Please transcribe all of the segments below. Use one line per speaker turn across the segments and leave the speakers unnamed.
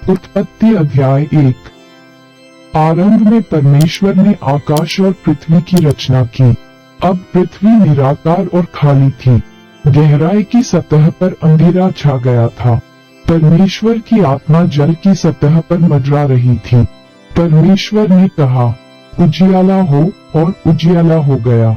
उत्पत्ति अध्याय 1। आरंभ में परमेश्वर ने आकाश और पृथ्वी की रचना की। अब पृथ्वी निराकार और खाली थी। गहराई की सतह पर अंधेरा छा गया था। परमेश्वर की आत्मा जल की सतह पर मंडरा रही थी। परमेश्वर ने कहा, उजियाला हो, और उजियाला हो गया।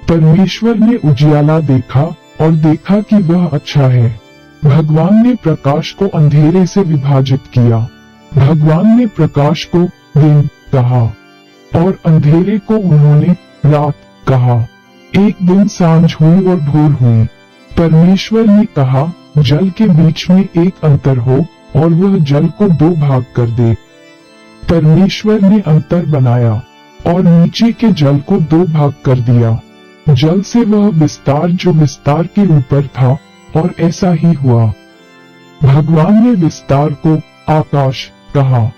परमेश्वर ने उजियाला देखा और देखा कि वह अच्छा है। भगवान ने प्रकाश को अंधेरे से विभाजित किया। भगवान ने प्रकाश को दिन कहा और अंधेरे को उन्होंने रात कहा। एक दिन सांझ हुई और भोर हुई। परमेश्वर ने कहा, जल के बीच में एक अंतर हो और वह जल को दो भाग कर दे। परमेश्वर ने अंतर बनाया और नीचे के जल को दो भाग कर दिया। जल से वह विस्तार जो विस्तार के ऊपर था, और ऐसा ही हुआ। भगवान ने विस्तार को आकाश कहा।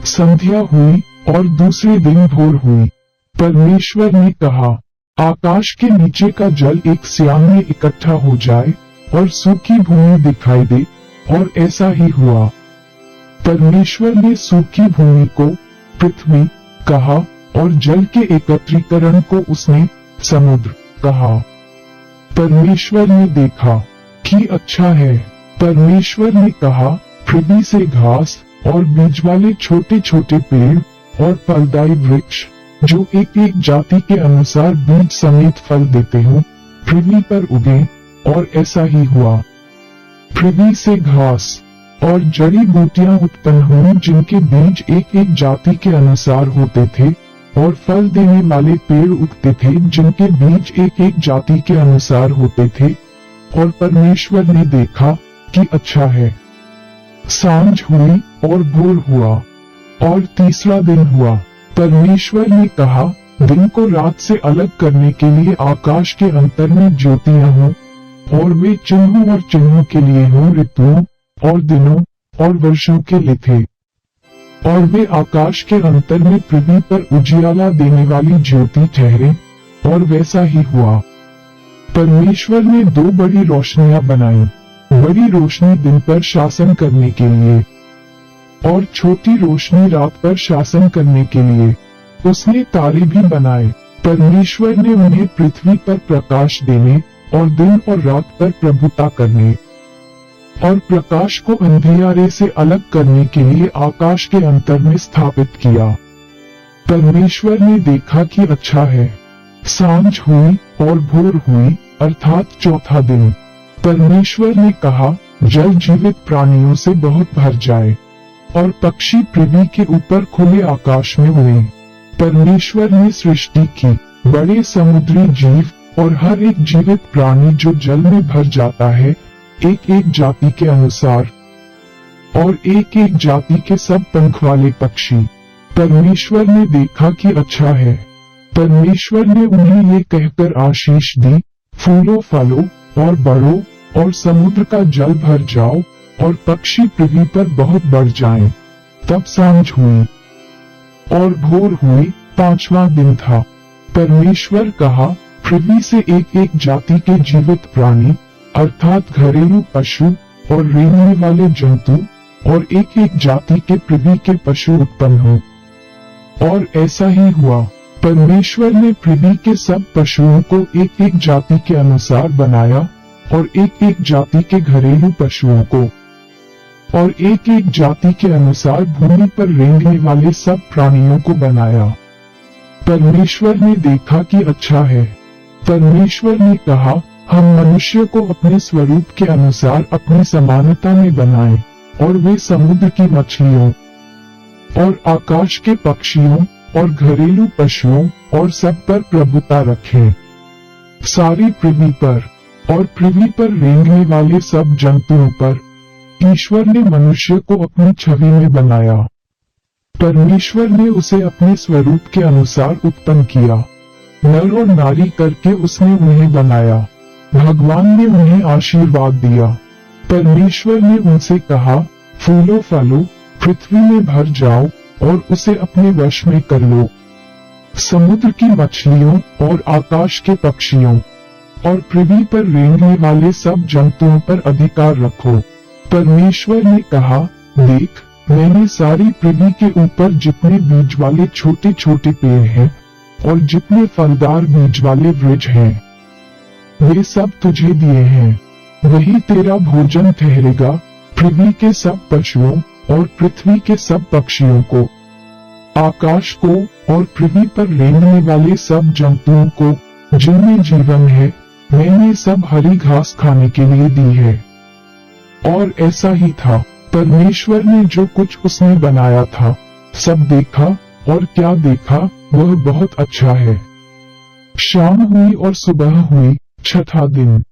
संध्या हुई और दूसरे दिन भोर हुई। परमेश्वर ने कहा, आकाश के नीचे का जल एक स्याम में इकट्ठा हो जाए और सूखी भूमि दिखाई दे, और ऐसा ही हुआ। परमेश्वर ने सूखी भूमि को पृथ्वी कहा और जल के एकत्रीकरण को उसने समुद्र कहा। परमेश्वर ने देखा कि अच्छा है। परमेश्वर ने कहा, पृथ्वी से घास और बीज वाले छोटे छोटे पेड़ और फलदायी वृक्ष जो एक एक जाति के अनुसार बीज समेत फल देते हो, पृथ्वी पर उगे, और ऐसा ही हुआ। पृथ्वी से घास और जड़ी बूटियां उत्पन्न हुई जिनके बीज एक एक जाति के अनुसार होते थे, और फल देने वाले पेड़ उगते थे जिनके बीज एक एक जाति के अनुसार होते थे। और परमेश्वर ने देखा कि अच्छा है। सांझ हुई और भोर हुआ और तीसरा दिन हुआ। परमेश्वर ने कहा, दिन को रात से अलग करने के लिए आकाश के अंतर में ज्योतियां हों, और वे चिन्हों और चिन्हों के लिए हों, ऋतुओं और दिनों और वर्षों के लिए थे। और वे आकाश के अंतर में पृथ्वी पर उजियाला देने वाली ज्योति ठहरे, और वैसा ही हुआ। परमेश्वर ने दो बड़ी रोशनियां बनाई। बड़ी रोशनी दिन पर शासन करने के लिए, और छोटी रोशनी रात पर शासन करने के लिए। उसने तारे भी बनाए। परमेश्वर ने उन्हें पृथ्वी पर प्रकाश देने और दिन और रात पर प्रभुता करने, और प्रकाश को अंधियारे से अलग करने के लिए आकाश के अंतर में स्थापित किया। परमेश्वर ने देखा कि अच्छा है। सांझ हुई और भोर हुई, अर्थात चौथा दिन। परमेश्वर ने कहा, जल जीवित प्राणियों से बहुत भर जाए, और पक्षी पृथ्वी के ऊपर खुले आकाश में उड़े। परमेश्वर ने सृष्टि की, बड़े समुद्री जीव और हर एक जीवित प्राणी जो जल में भर जाता है, एक एक जाति के अनुसार, और एक एक जाति के सब पंख वाले पक्षी। परमेश्वर ने देखा कि अच्छा है। परमेश्वर ने उन्हें ये कहकर आशीष दी, फूलो फलो और बढ़ो, और समुद्र का जल भर जाओ, और पक्षी पृथ्वी पर बहुत बढ़ जाएं। तब सांझ हुई और भोर हुई, पांचवा दिन था। परमेश्वर कहा, पृथ्वी से एक एक जाति के जीवित प्राणी, अर्थात घरेलू पशु और रेंगने वाले जंतु, और एक एक जाति के पृथ्वी के पशु उत्पन्न हो। और ऐसा ही हुआ। परमेश्वर ने पृथ्वी के सब पशुओं को एक एक जाति के अनुसार बनाया, और एक एक जाति के घरेलू पशुओं को, और एक एक जाति के अनुसार भूमि पर रेंगने वाले सब प्राणियों को बनाया। परमेश्वर ने देखा कि अच्छा है। परमेश्वर ने कहा, हम मनुष्य को अपने स्वरूप के अनुसार अपनी समानता में बनाएं, और वे समुद्र की मछलियों और आकाश के पक्षियों और घरेलू पशुओं और सब पर प्रभुता रखें। सारी पृथ्वी पर और पृथ्वी पर रेंगने वाले सब जंतुओं पर ईश्वर ने मनुष्य को अपनी छवि में बनाया। परमेश्वर ने उसे अपने स्वरूप के अनुसार उत्पन्न किया। नर और नारी करके उसने उन्हें बनाया। भगवान ने उन्हें आशीर्वाद दिया। परमेश्वर ने उनसे कहा, फूलो फलो, पृथ्वी में भर जाओ, और उसे अपने वश में कर लो। समुद्र की मछलियों और आकाश के पक्षियों और पृथ्वी पर रेंगने वाले सब जंतुओं पर अधिकार रखो। परमेश्वर ने कहा, देख, मैंने सारी पृथ्वी के ऊपर जितने बीज वाले छोटे छोटे पेड़ हैं और जितने फलदार बीज वाले वृक्ष हैं, वे सब तुझे दिए हैं। वही तेरा भोजन ठहरेगा पृथ्वी के सब पशुओं और पृथ्वी के सब पक्षियों को, आकाश को और पृथ्वी पर रेंगने वाले सब जंतुओं को जिनमें जीवन है। मैंने सब हरी घास खाने के लिए दी है। और ऐसा ही था। परमेश्वर ने जो कुछ उसने बनाया था सब देखा, और क्या देखा, वह बहुत अच्छा है। शाम हुई और सुबह हुई, छठा दिन।